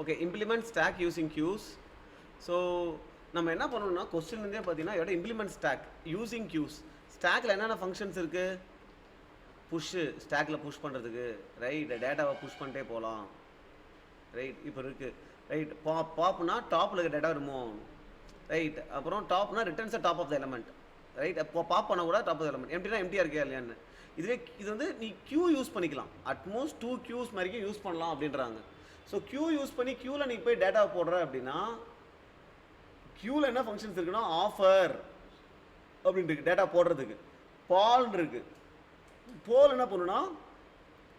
Okay, implement stack using queues. So நம்ம என்ன பண்ணணும்னா கொஸ்டின்லேருந்தே பார்த்தீங்கன்னா இதோட இம்ப்ளிமெண்ட் ஸ்டாக் யூசிங் கியூஸ். ஸ்டாக்கில் என்னென்ன ஃபங்க்ஷன்ஸ் இருக்குது? புஷ்ஷு, ஸ்டாக்கில் புஷ் பண்ணுறதுக்கு, ரைட், டேட்டாவை புஷ் பண்ணிட்டே போகலாம், ரைட். இப்போ இருக்குது, ரைட். பாப்னா டாப்பில் இருக்க டேட்டா ரிமூவ் ஆகணும், ரைட். அப்புறம் டாப்னா returns top of the element, right. இப்போ பாப் பண்ண கூட டாப் ஆஃப் த எலமெண்ட். எம்டினா எம்டியாக இருக்கா இல்லையான்னு. இதுவே இது வந்து நீ கியூ யூஸ் பண்ணிக்கலாம், அட்மோஸ்ட் 2 கியூஸ் வரைக்கும் யூஸ் பண்ணலாம் அப்படின்றாங்க. ஸோ கியூ யூஸ் பண்ணி கியூவில் நீ போய் டேட்டாவை போடுற அப்படின்னா கியூவில் என்ன ஃபங்க்ஷன்ஸ் இருக்குன்னா ஆஃபர் அப்படின்ட்டு இருக்கு டேட்டா போடுறதுக்கு, பால் இருக்கு. போல் என்ன பண்ணுன்னா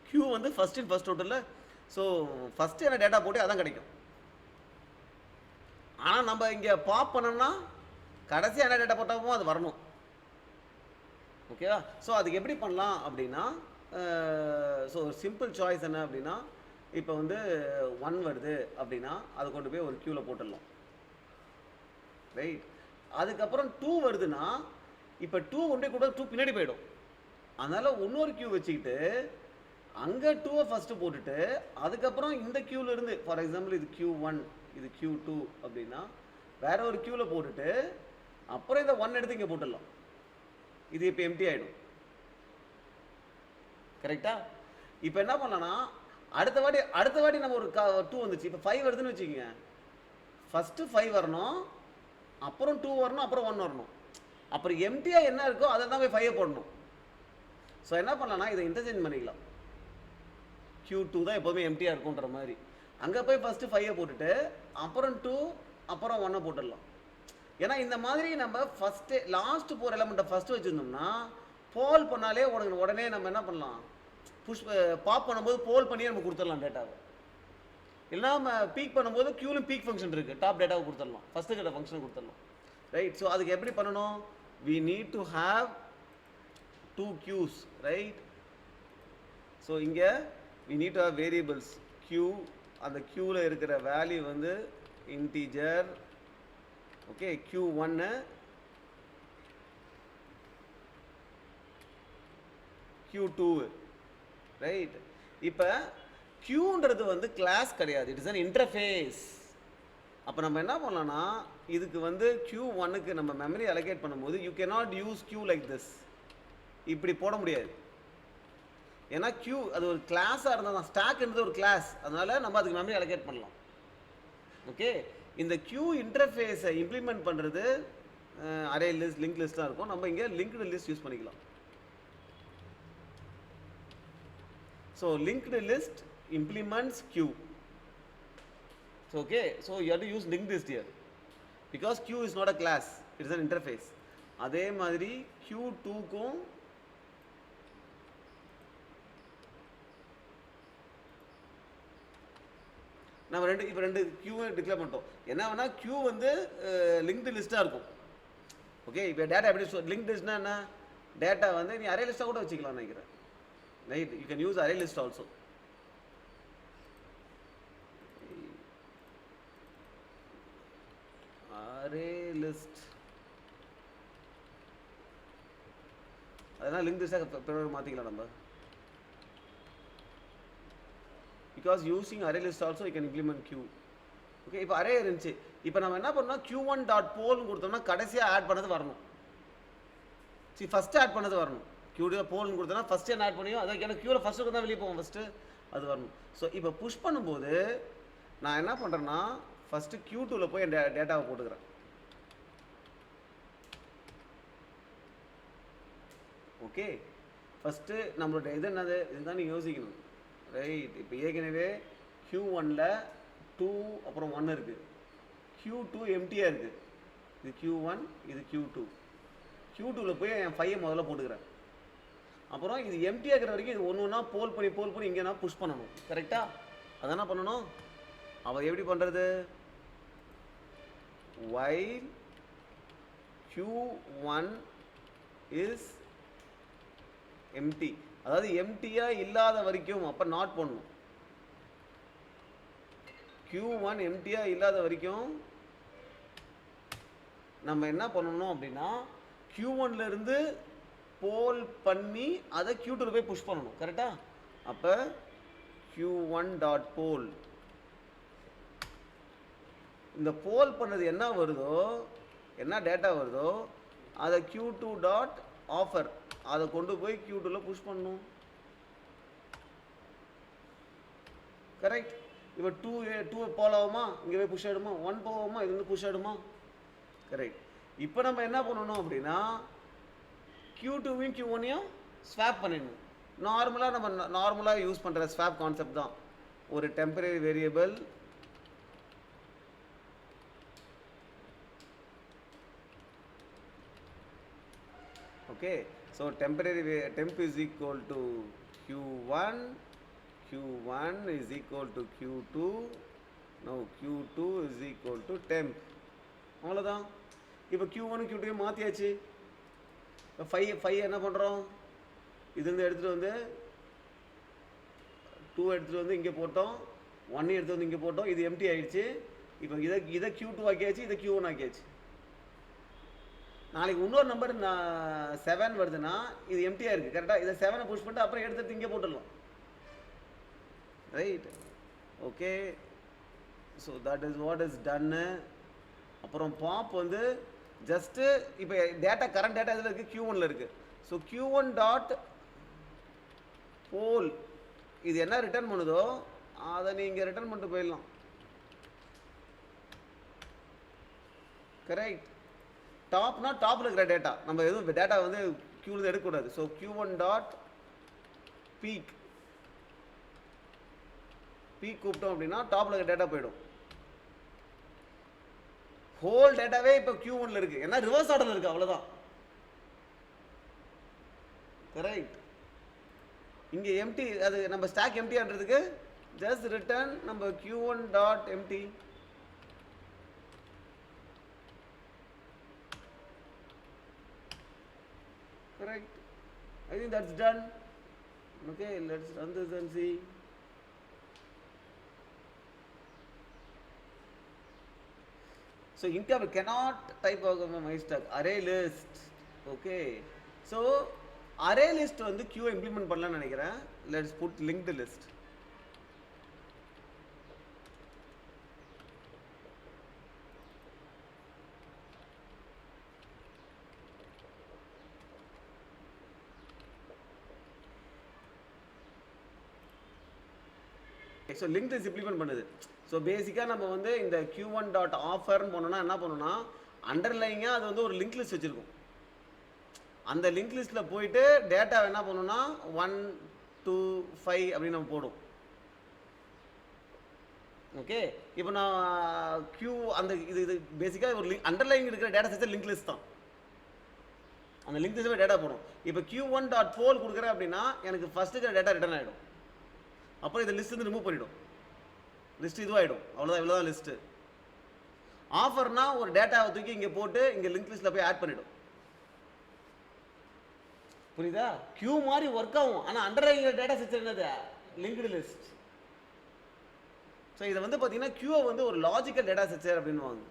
கியூ வந்து ஃபர்ஸ்ட் இன் ஃபர்ஸ்ட் அவுட்டில். ஸோ ஃபஸ்ட்டு என்ன டேட்டா போட்டு அதான் கிடைக்கும். ஆனால் நம்ம இங்கே பாப் பண்ணோம்னா கடைசியாக என்ன டேட்டா போட்டாமோ அது வரணும், ஓகேவா? ஸோ அதுக்கு எப்படி பண்ணலாம் அப்படின்னா, ஸோ சிம்பிள் சாய்ஸ் என்ன அப்படின்னா, இப்போ வந்து 1 வருது அப்படின்னா அதை கொண்டு போய் ஒரு கியூவில் போட்டுடலாம், ரைட். அதுக்கப்புறம் 2 வருதுன்னா இப்போ 2 கொண்டு கூட 2 பின்னாடி போயிடும். அதனால் இன்னொரு கியூ வச்சுக்கிட்டு அங்கே 2-வை ஃபஸ்ட்டு போட்டுட்டு அதுக்கப்புறம் இந்த கியூவில் இருந்து, ஃபார் எக்ஸாம்பிள் இது Q1 இது Q2 அப்படின்னா வேற ஒரு கியூவில் போட்டுட்டு அப்புறம் இந்த 1 எடுத்து இங்கே போட்டுடலாம். இது இப்போ எம்டி ஆகிடும், கரெக்டா? இப்போ என்ன பண்ணலாம்னா அடுத்த வாட்டி நம்ம ஒரு 2 வந்துச்சு, இப்போ 5 வருதுன்னு வச்சுக்கோங்க. ஃபஸ்ட்டு 5 வரணும், அப்புறம் 2 வரணும், அப்புறம் 1 வரணும். அப்புறம் எம்டியாக என்ன இருக்கோ அதை தான் போய் 5 போடணும். ஸோ என்ன பண்ணலாம்னா இதை இன்டர்சேஞ்ச் பண்ணிக்கலாம். Q2 தான் எப்போதுமே எம்டியாக இருக்குன்ற மாதிரி அங்கே போய் ஃபஸ்ட்டு 5 போட்டுட்டு அப்புறம் 2 அப்புறம் 1 போட்டுடலாம். ஏன்னா இந்த மாதிரி நம்ம ஃபஸ்ட்டு லாஸ்ட்டு போகிற எலமெண்ட்டை ஃபஸ்ட்டு வச்சுருந்தோம்னா போல் பண்ணாலே உடனே நம்ம என்ன பண்ணலாம், புஷ் பாப் பண்ணும்போது போல் பண்ணியே நம்ம கொடுத்துடலாம் டேட்டாவை. இல்லைனா நம்ம பீக் பண்ணும்போது கியூலும் பீக் ஃபங்க்ஷன் இருக்குது, டாப் டேட்டாவை கொடுத்துடலாம், ஃபஸ்ட்டு கிட்ட ஃபங்க்ஷன் கொடுத்துடலாம், ரைட். ஸோ அதுக்கு எப்படி பண்ணணும்? we need to have 2 queues, right? So இங்கே we need to have variables q. அந்த க்யூவில் இருக்கிற வேல்யூ வந்து integer, okay. Q1 Q2, right. இப்போ Qன்றது வந்து கிளாஸ் கிடையாது, இட் இஸ் அன் இன்டர்ஃபேஸ். அப்போ நம்ம என்ன பண்ணலாம்னா இதுக்கு வந்து Q1க்கு நம்ம மெமரி அலோகேட் பண்ணும்போது you cannot use Q like this, இப்படி போட முடியாது. ஏன்னா Q அது ஒரு கிளாஸாக இருந்தால் தான், ஸ்டாக்ன்றது ஒரு கிளாஸ், அதனால நம்ம அதுக்கு மெமரி அலோகேட் பண்ணலாம், ஓகே. இந்த Q இன்டர்ஃபேஸை இம்ப்ளிமெண்ட் பண்ணுறது அரே லிஸ்ட், லிங்க் லிஸ்ட்டாக இருக்கும். நம்ம இங்கே லிங்க்டு லிஸ்ட் யூஸ் பண்ணிக்கலாம். So linked list implements Q. So okay, so you have to use linked list here because Q is not a class, it is an interface. அதே மாதிரி Q2க்கும் நம்ம ரெண்டு Q declare பண்ணிட்டோம். என்ன வேணா Q வந்து linked லிஸ்ட்டாக இருக்கும், ஓகே. இப்போ டேட்டா எப்படி லிங்க்டு லிஸ்ட்னா என்ன, டேட்டா வந்து நீ அரே லிஸ்ட்டாக கூட வச்சுக்கலாம் நினைக்கிறேன், right. You can use array list also. Array list அதனால் லிங்க் லிஸ்ட்டாக மாற்றிக்கலாம் நம்ம, because using array list also you can implement Q, okay. இப்போ அரே இருந்துச்சு, இப்போ நம்ம என்ன பண்ணோம் Q1.poll கொடுத்தோம்னா கடைசியாக ஆட் பண்ணது வரணும், சரி ஃபஸ்ட்டு ஆட் பண்ணது வரணும். Q2 போல்னு கொடுத்தோம்னா ஃபஸ்ட்டு என்ன ஆட் பண்ணியோ அதை எனக்கு Qவில் ஃபஸ்ட்டு தான் வெளியே போவோம், ஃபஸ்ட்டு அது வரணும். ஸோ இப்போ புஷ் பண்ணும்போது நான் என்ன பண்ணுறேன்னா ஃபஸ்ட்டு Q2வில் போய் என் டேட்டாவை போட்டுக்கிறேன், ஓகே. ஃபஸ்ட்டு நம்மளோட இது என்னது, இதுதான் நீங்கள் யோசிக்கணும், ரைட். இப்போ ஏற்கனவே Q1ல் 2 அப்புறம் 1 இருக்குது, Q2 எம்டியாக இருக்குது, இது Q1 இது Q2. Q2வில் போய் என் 5 முதல்ல போட்டுக்கிறேன். அப்புறம் இது எம்டியாக இருக்கிற வரைக்கும் இது ஒன்று ஒன்றா போல் பண்ணி இங்கே நான் புஷ் பண்ணணும், கரெக்டாக? அதானே பண்ணணும். அவள் எப்படி பண்ணுறது, while Q1 is empty, அதாவது எம்டியாக இல்லாத வரைக்கும், அப்போ நாட் பண்ணணும். Q1 எம்டியாக இல்லாத வரைக்கும் நம்ம என்ன பண்ணணும் அப்படின்னா Q1லேருந்து போல் பண்ணி அதை Q2ல போய் புஷ் பண்ணணும், கரெக்டா? அப்போ Q1.poll இந்த போல் பண்ணது என்ன வருதோ, என்ன டேட்டா வருதோ அதை Q2 டாட் ஆஃபர் அதை கொண்டு போய் Q2ல புஷ் பண்ணணும். கரெக்ட். இப்போ 2 போலாமா, இங்கே போய் புஷ் ஆகிடுமா, 1 போவோமா, இது வந்து புஷ் ஆகிடுமா. கரெக்ட். இப்போ நம்ம என்ன பண்ணணும் அப்படின்னா Q2வையும் Q1ஐயும் ஸ்வாப் பண்ணிடணும். நம்ம நார்மலாக யூஸ் பண்ணுற ஸ்வாப் கான்செப்ட் தான். ஒரு temporary variable okay. So temp is equal to Q1 is equal to Q2. now Q2 is equal to temp. அவ்வளோதான். இப்போ Q1 Q2 மாற்றியாச்சு. இப்போ 5 என்ன பண்ணுறோம், இதுலேருந்து எடுத்துகிட்டு வந்து 2 எடுத்துகிட்டு வந்து இங்கே போட்டோம், 1 எடுத்து வந்து இங்கே போட்டோம், இது எம்டி ஆகிடுச்சு. இப்போ இதை Q2 ஆக்கியாச்சு, இதை Q1 ஆக்கியாச்சு. நாளைக்கு இன்னொரு நம்பர் 7 வருதுன்னா இது எம்டியாக இருக்குது. கரெக்டாக இதை 7 புஷ் பண்ணிட்டு அப்புறம் எடுத்துகிட்டு இங்கே போட்டுடலாம். Right. Okay. So that is what is டன்னு. அப்புறம் பாப் வந்து ஜஸ்ட்டு இப்போ கரண்ட் டேட்டா இதில் இருக்குது, Q1ல் இருக்குது. ஸோ Q1 டாட் போல் இது என்ன ரிட்டர்ன் பண்ணுதோ அதை நீங்கள் ரிட்டர்ன் பண்ணிட்டு போயிடலாம். கரெக்ட். டாப்னா டாப்பில் இருக்கிற டேட்டா, நம்ம எதுவும் டேட்டா வந்து Q எடுக்கக்கூடாது. ஸோ Q1 டாட் பீக் கூப்பிட்டோம் அப்படின்னா டாப்பில் இருக்கிற டேட்டா போயிடும். ஹோல் டேட்டாவே இப்போ Q1ல் இருக்குது, ஏன்னா ரிவர்ஸ் ஆர்டரில் இருக்குது, அவ்வளோதான். கரெக்ட். இங்கே எம்டி, அது நம்ம ஸ்டாக் எம்டி ஆடுறதுக்கு ஜஸ்ட் ரிட்டர்ன் நம்ம Q1 dot MD. Correct. I think that's done. Okay, let's run this and see. So income cannot type out my stack array list. Okay. So array list வந்து Q implement பண்ணலாம்னு நினைக்கிறேன். Let's put linked list. So link list implement பண்ணுது. So பேசிக்காக நம்ம வந்து இந்த Q1 dot ஆஃபர்னு போனோம்னா என்ன பண்ணணும்னா அண்டர்லைங்காக அது வந்து ஒரு லிங்க் லிஸ்ட் வச்சுருக்கும். அந்த லிங்க் லிஸ்ட்டில் போயிட்டு டேட்டா என்ன பண்ணணும்னா 1 2 5 அப்படின்னு நம்ம போடும். ஓகே. இப்போ நான் அந்த இது பேசிக்காக ஒரு அண்டர்லைங் இருக்கிற டேட்டா செட் லிங்க் லிஸ்ட் தான். அந்த லிங்க் லிஸ்ட்டில் டேட்டா போடும். இப்போ Q1 டாட் போல் கொடுக்குறேன் அப்படின்னா எனக்கு ஃபஸ்ட்டு இருக்கிற டேட்டா ரிட்டர்ன் ஆகிடும். அப்புறம் இந்த லிஸ்ட் வந்து ரிமூவ் பண்ணிடும், லிஸ்ட் இதுவாகிடும். அவ்வளோதான், இவ்வளோதான் லிஸ்ட்டு. ஆஃபர்னா ஒரு டேட்டாவை தூக்கி இங்கே போட்டு இங்கே லிங்க் லிஸ்ட்டில் போய் ஆட் பண்ணிடும். புரியுதா? Q மாதிரி ஒர்க் ஆகும், ஆனால் அண்டர்லைங்கிற டேட்டா செட் என்னது லிங்க்டு லிஸ்ட். ஸோ இதை வந்து பார்த்தீங்கன்னா Q வந்து ஒரு லாஜிக்கல் டேட்டா ஸ்ட்ரக்சர் அப்படின்வாங்க.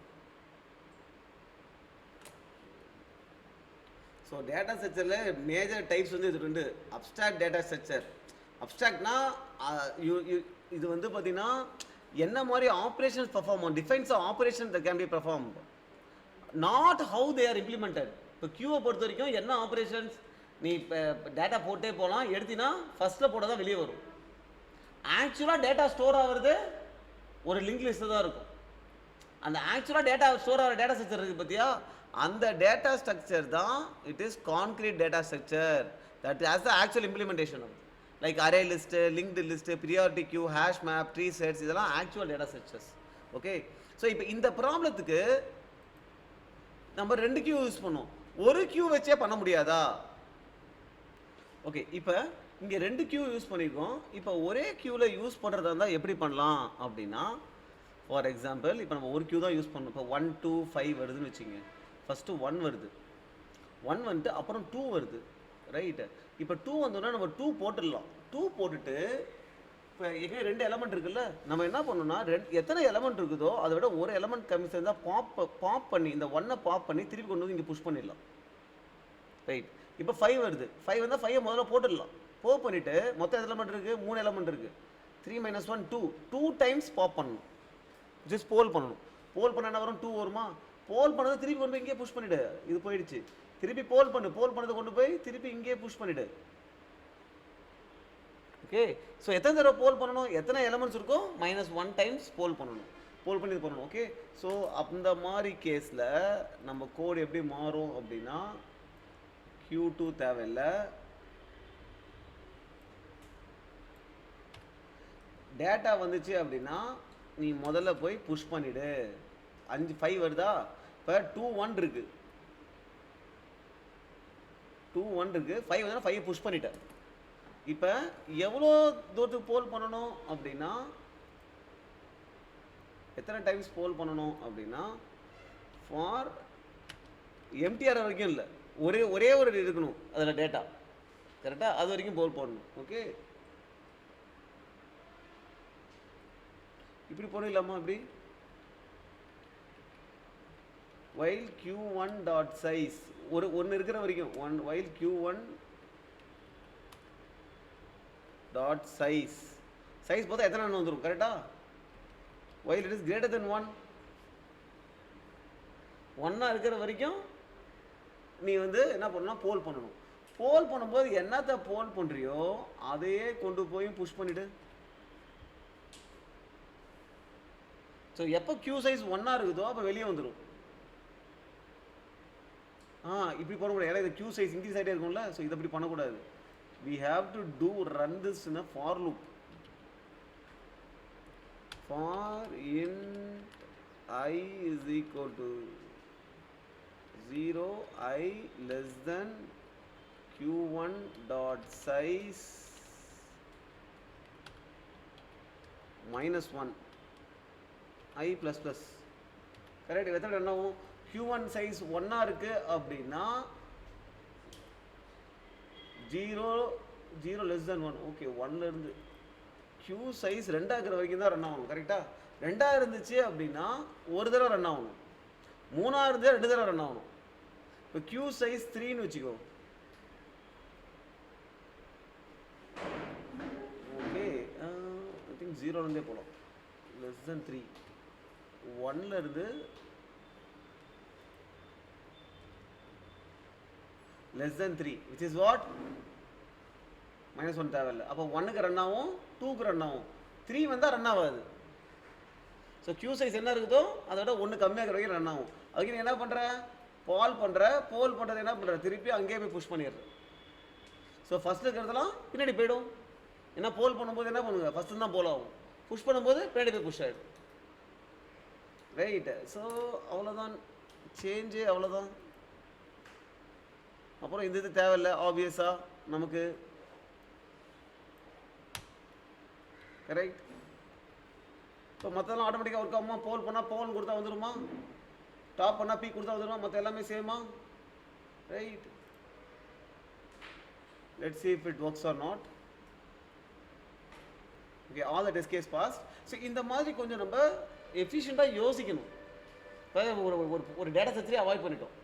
ஸோ டேட்டா ஸ்ட்ரக்சரில் மேஜர் டைப்ஸ் வந்து இது 2. Abstract data structure. அப்ஸ்ட்ராக்ட்னா இது வந்து பார்த்தீங்கன்னா என்ன மாதிரி ஆப்ரேஷன்ஸ் பர்ஃபார்ம் ஆகும், defines operation that can be perform, not how they are implemented. இப்போ Qவை பொறுத்த வரைக்கும் என்ன ஆப்ரேஷன்ஸ் நீ இப்போ டேட்டா போட்டே போகலாம், எடுத்தினா ஃபஸ்ட்டில் போட தான் வெளியே வரும். ஆக்சுவலாக டேட்டா ஸ்டோர் ஆகிறது ஒரு லிங்க் லிஸ்ட்டு தான் இருக்கும். அந்த ஆக்சுவலாக டேட்டா ஸ்டோர் ஆகிற டேட்டா ஸ்ட்ரக்சர் இருக்குது பார்த்தியா, அந்த டேட்டா ஸ்ட்ரக்சர் தான் it is concrete data structure that has the actual implementation of like array list, linked list, priority queue, hash map, tree sets, இதெல்லாம் actual data structures. Okay. So இப்போ இந்த ப்ராப்ளத்துக்கு நம்ம 2 Q use பண்ணோம், ஒரு Q வச்சே பண்ண முடியாதா? ஓகே. இப்போ இங்கே 2 கியூ யூஸ் பண்ணியிருக்கோம். இப்போ ஒரே கியூவில் யூஸ் பண்ணுறதா இருந்தால் எப்படி பண்ணலாம் அப்படின்னா, ஃபார் எக்ஸாம்பிள் இப்போ நம்ம ஒரு கியூ தான் யூஸ் பண்ணணும். இப்போ 1 2 5 வருதுன்னு வச்சுங்க. ஃபஸ்ட்டு 1 வருது, 1 வந்துட்டு அப்புறம் 2 வருது. ரைட்டு. இப்போ 2 வந்தோன்னா நம்ம 2 போட்டுடலாம். 2 போட்டுட்டு இப்போ எங்கே 2 எலமெண்ட் இருக்குல்ல, நம்ம என்ன பண்ணணும்னா எத்தனை எலமெண்ட் இருக்குதோ அதை விட ஒரு எலமெண்ட் கம்மி சேர்ந்தால் பாப் பண்ணி இந்த 1 பாப் பண்ணி திருப்பி கொண்டு வந்து இங்கே புஷ் பண்ணிடலாம். ரைட். இப்போ 5 வருது. 5 வந்தால் 5 முதல்ல போட்டுடலாம். பண்ணிவிட்டு மொத்தம் எலமெண்ட் இருக்குது, 3 எலமெண்ட் இருக்குது. 3 - 1 2 டைம்ஸ் பாப் பண்ணணும், ஜஸ்ட் போல் பண்ணணும். போல் பண்ண என்ன வரும் 2 வருமா, போல் பண்ணதை திருப்பி கொண்டு போய் இங்கே புஷ் பண்ணிவிடு, இது போயிடுச்சு, திருப்பி போல் பண்ணதை கொண்டு போய் திருப்பி இங்கே புஷ் பண்ணிவிடு. ஓகே, ஸோ எத்தனை தடவை போல் பண்ணணும், எத்தனை எலமெண்ட்ஸ் இருக்கும், -1 டைம்ஸ் போல் பண்ணணும், போல் பண்ணி இது பண்ணணும். ஓகே, ஸோ அந்த மாதிரி கேஸில் நம்ம கோடு எப்படி மாறும் அப்படின்னா Q2 தேவையில்லை, டேட்டா வந்துச்சு அப்படின்னா நீ முதல்ல போய் புஷ் பண்ணிவிடு. 5 வருதா, இப்போ 2 1 இருக்கு, 2 1 இருக்கு, 5 வந்து 5 புஷ் பண்ணிட்டேன். இப்போ எவ்வளோ தூரத்துக்கு போல் பண்ணணும் அப்படின்னா, எத்தனை டைம்ஸ் போல் பண்ணணும் அப்படின்னா, ஃபார் எம்டிஆர் வரைக்கும் இல்லை, ஒரே ஒரு இருக்கணும் அதில் டேட்டா, கரெக்டாக அது வரைக்கும் போல் பண்ணணும். ஓகே, இப்படி போடலாமா, இப்படி while q1 dot size ஒன்று இருக்கிற வரைக்கும் while q1 dot size பார்த்தா எத்தனை வந்துடும், கரெக்டா, while it is greater than 1 1 இருக்கிற வரைக்கும் நீ வந்து என்ன பண்ணணும், போல் பண்ணணும். போல் பண்ணும்போது என்னத்தை போல் பண்ணுறியோ அதையே கொண்டு போய் புஷ் பண்ணிவிடு. ஸோ எப்போ க்யூ சைஸ் 1 இருக்குதோ அப்போ வெளியே வந்துடும். இப்படி பண்ணக்கூடாது, ஏன்னா இது க்யூ சைஸ் இன்க்ரீஸ் ஆகிட்டே இருக்கும்ல, ஸோ இதை அப்படி பண்ணக்கூடாது. we have to run this in a for loop. For int I is equal to 0, I less than q1 dot size -1 I plus plus. Correct, எத்தனை ரன் ஆகும், q1 சைஸ் 1 இருக்கு அப்படின்னா 0 less than 1. Okay, 1ல இருந்து q size 2 இருக்கிற வரைக்கும் தான் run ஆகணும், கரெக்டா. 2 இருந்துச்சு அப்படின்னா ஒரு தடவை ரன் ஆகணும், 3 இருந்தால் 2 தடவை ரன் ஆகணும். இப்போ q சைஸ் 3ன்னு வச்சுக்கோ. ஓகே, ஐ திங்க் 0லேருந்தே போகலாம், லெஸ் தென் 3, 1ல இருந்து less than 3, which is what, -1 தேவையில்லை. அப்போ 1க்கு ரன் ஆகும், 2க்கு ரன் ஆகும், 3 வந்தால் ரன் ஆகாது. ஸோ க்யூ சைஸ் என்ன இருக்குதோ அதோட 1 கம்மியாக இருக்கிற வரைக்கும் ரன் ஆகும். அதுக்கு நீ என்ன பண்ணுற, போல் பண்ணுறது என்ன பண்ணுற, திருப்பி அங்கேயே போய் புஷ் பண்ணிடுற. ஸோ ஃபஸ்ட்டு இருக்கிறதெல்லாம் பின்னாடி போயிடும். ஏன்னா போல் பண்ணும்போது என்ன பண்ணுங்க, ஃபஸ்ட்டு தான் போல் ஆகும், புஷ் பண்ணும்போது பின்னாடி போய் புஷ் ஆகிடும். ரைட்டு, ஸோ அவ்வளோதான் சேஞ்சு, அவ்வளோதான். அப்புறம் இந்த இது தேவையில்லை ஆப்வியஸாக நமக்கு, கரெக்ட். இப்போ மற்றெல்லாம் ஆட்டோமேட்டிக்காக ஒர்க் ஆகுமா, போல் பண்ணால் போல் கொடுத்தா வந்துடுமா, டாப் பண்ணால் பீ கொடுத்தா வந்துடுமா, மற்ற எல்லாமே சேமா, right. Let's see if it works or not. Okay, all the test case pass. So இந்த மாதிரி கொஞ்சம் நம்ம எஃபிஷியண்ட்டாக யோசிக்கணும். ஒரு டேட்டா செட்ஸே அவாய்ட் பண்ணிட்டோம்.